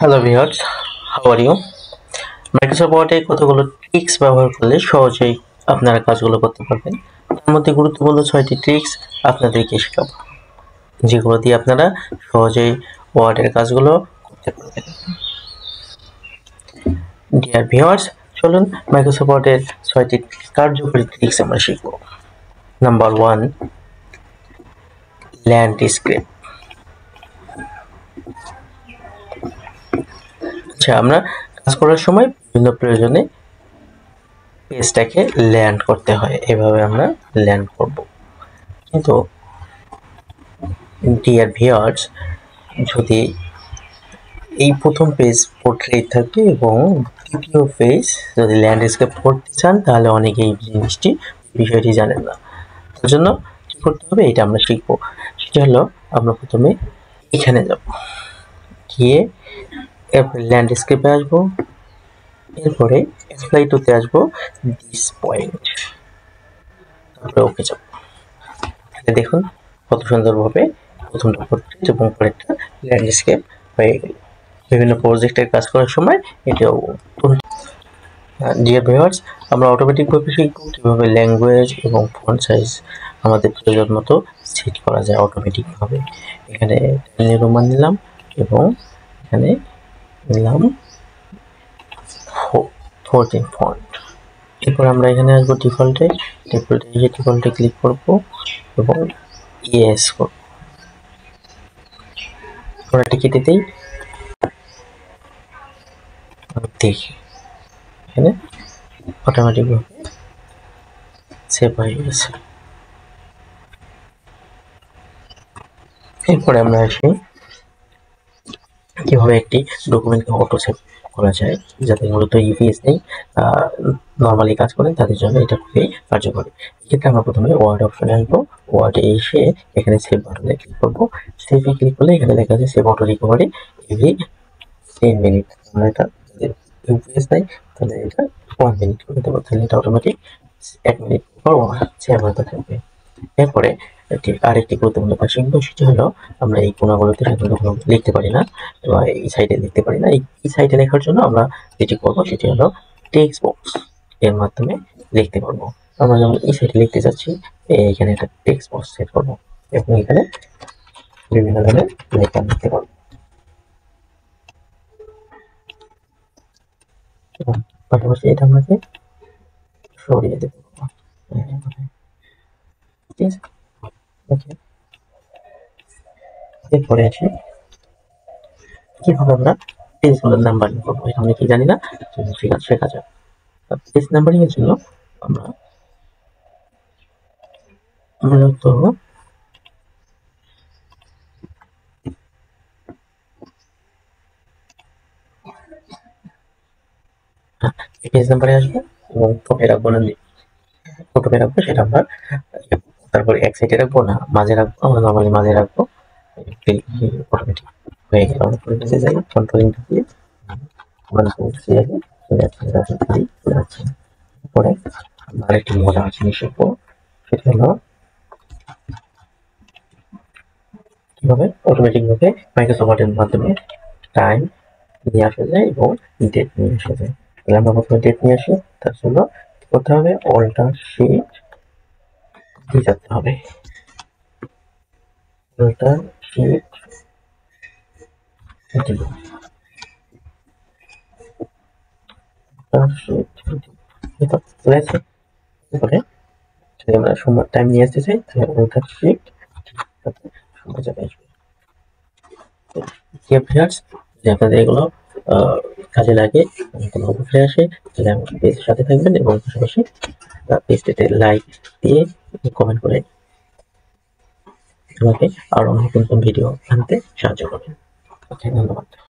Hello viewers, how are you? Microsoft ওয়ার্ডে কতগুলো tricks ব্যবহার করলে সহজেই আপনারা কাজগুলো করতে পারবেন। তার মধ্যে গুরুত্বপূর্ণ 6টি ট্রিক্স আপনাদেরকে শেখাবো, যেগুলো দিয়ে আপনারা সহজেই ওয়ার্ডের কাজগুলো করতে পারবেন। ডিয়ার ভিউয়ার্স, চলুন মাইক্রোসফট ওয়ার্ডের 6টি কার্যকরী ট্রিক্স আমরা শিখব। Number 1, landscape. আচ্ছা, আমরা কাজ করার সময় বিভিন্ন প্রয়োজনে পেজটাকে ল্যান্ড করতে হয়, এভাবে আমরা ল্যান্ড করব। কিন্তু ডিয়ার ভিউয়ার্স, যদি এই প্রথম পেজ পোর্ট্রেট থাকে এবং দ্বিতীয় পেজ যদি ল্যান্ডস্কেপ করতে চান, তাহলে অনেকেই বিষয়টি জানেন না। তার জন্য কি করতে হবে এটা আমরা শিখবো। সেটা হলো, আমরা প্রথমে এখানে যাব, গিয়ে এরপরে ল্যান্ডস্কেপে আসবো, এরপরে অ্যাপ্লাই টুতে আসবো, দিস পয়েন্ট, তারপরে ওকে যাব। দেখুন কত সুন্দরভাবে প্রথমটা পোর্ট্রেট এবং পরেরটা ল্যান্ডস্কেপ হয়ে গেল। বিভিন্ন প্রজেক্টের কাজ করার সময় এটাও। ডিয়ার ভিউয়ার্স, আমরা অটোমেটিকভাবে শিখব কীভাবে ল্যাঙ্গুয়েজ এবং ফন্ট সাইজ আমাদের প্রয়োজন মতো সেট করা যায় অটোমেটিকভাবে। এখানে রোমান নিলাম এবং এখানে নিলাম 14 ফন্ট। এরপর আমরা এখানে আসবো ডিফল্টে ক্লিক করব এবং ইয়েস করব। আমরা কেটে দিই, দেখি এখানে অটোমেটিকভাবে সেভ হয়ে গেছে। এরপরে আমরা আসি কিভাবে একটি ডকুমেন্টকে অটো সেভ করা যায়, যাতে মূলত ইভিএস নেই নর্মালি কাজ করেন তাদের জন্য এটা খুবই কার্যকরী। এক্ষেত্রে আমরা প্রথমে ওয়ার্ড অপশনে আসবো, ওয়ার্ডে এসে এখানে সেভ বাটনে ক্লিক করবো। সেভে ক্লিক করলে এখানে দেখা যায় save auto recovery every 10 minute. আমরা এটা ইউপিএস নেই, তাহলে এটা 1 মিনিট করে দেবো, তাহলে এটা অটোমেটিক 1 মিনিট পর সেভ হতে থাকবে। এরপরে আরেকটি গুরুত্বপূর্ণ কাজ শিখবো, সেটি হলো আমরা এই কোণাগুলোতে সাধারণত কোনো লিখতে পারি না বা এই সাইডে লিখতে পারি না। এই সাইডে লেখার জন্য আমরা যেটি করবো সেটি হলো টেক্সট বক্স এর মাধ্যমে লিখতে পারবো। আমরা যেমন এই সাইডে লিখতে চাচ্ছি, এখানে একটা টেক্সট বক্স সেট করবো এবং এখানে বিভিন্ন ধরনের লেখা লিখতে পারবো। পাশাপাশি এটা আমাকে সরিয়ে দেবো। ঠিক আছে, ওকে। এরপরে আসি কিভাবে আমরা পেজগুলোর নাম্বারিং করবো। এটা আমরা কি জানি না, শেখা যায়। পেজ নাম্বারিং এর জন্য আমরা মূলত পেজ নাম্বারে আসবো এবং টপে রাখবো না, প্রথমে রাখবো সেটা আমরা, তারপর এক সাইডে রাখবো না মাঝে রাখবো, আমরা নর্মালি মাঝে রাখবো। অটোমেটিক হয়ে গেল। আমরা পরে পেজে যাই, কন্ট্রোলিং দিয়ে পরে আরেকটি মজার জিনিস শিখবো, সেটা হলো কিভাবে অটোমেটিক ভাবে মাইক্রোসফট ওয়ার্ডের মাধ্যমে টাইম নিয়ে আসা যায় এবং ডেট নিয়ে আসা যায়। তাহলে আমরা প্রথমে ডেট নিয়ে আসি, তার জন্য কি করতে হবে, অল্টার শিফট দিয়ে যেতে হবে। অল্টার শিফট এরপরে যদি আমরা সময় টাইম নিয়ে আসতে চাই, তাহলে অল্টার শিফট সময় চলে আসবে। যদি আপনাদের এগুলো কাজে লাগে, কোনো অবসরে আসে, তাহলে আমার পেজের সাথে থাকবেন এবং পাশাপাশি পেজটিতে লাইক দিয়ে কমেন্ট করে আমাকে আরো নতুন ভিডিও আনতে সাহায্য করবেন। ওকে, ধন্যবাদ।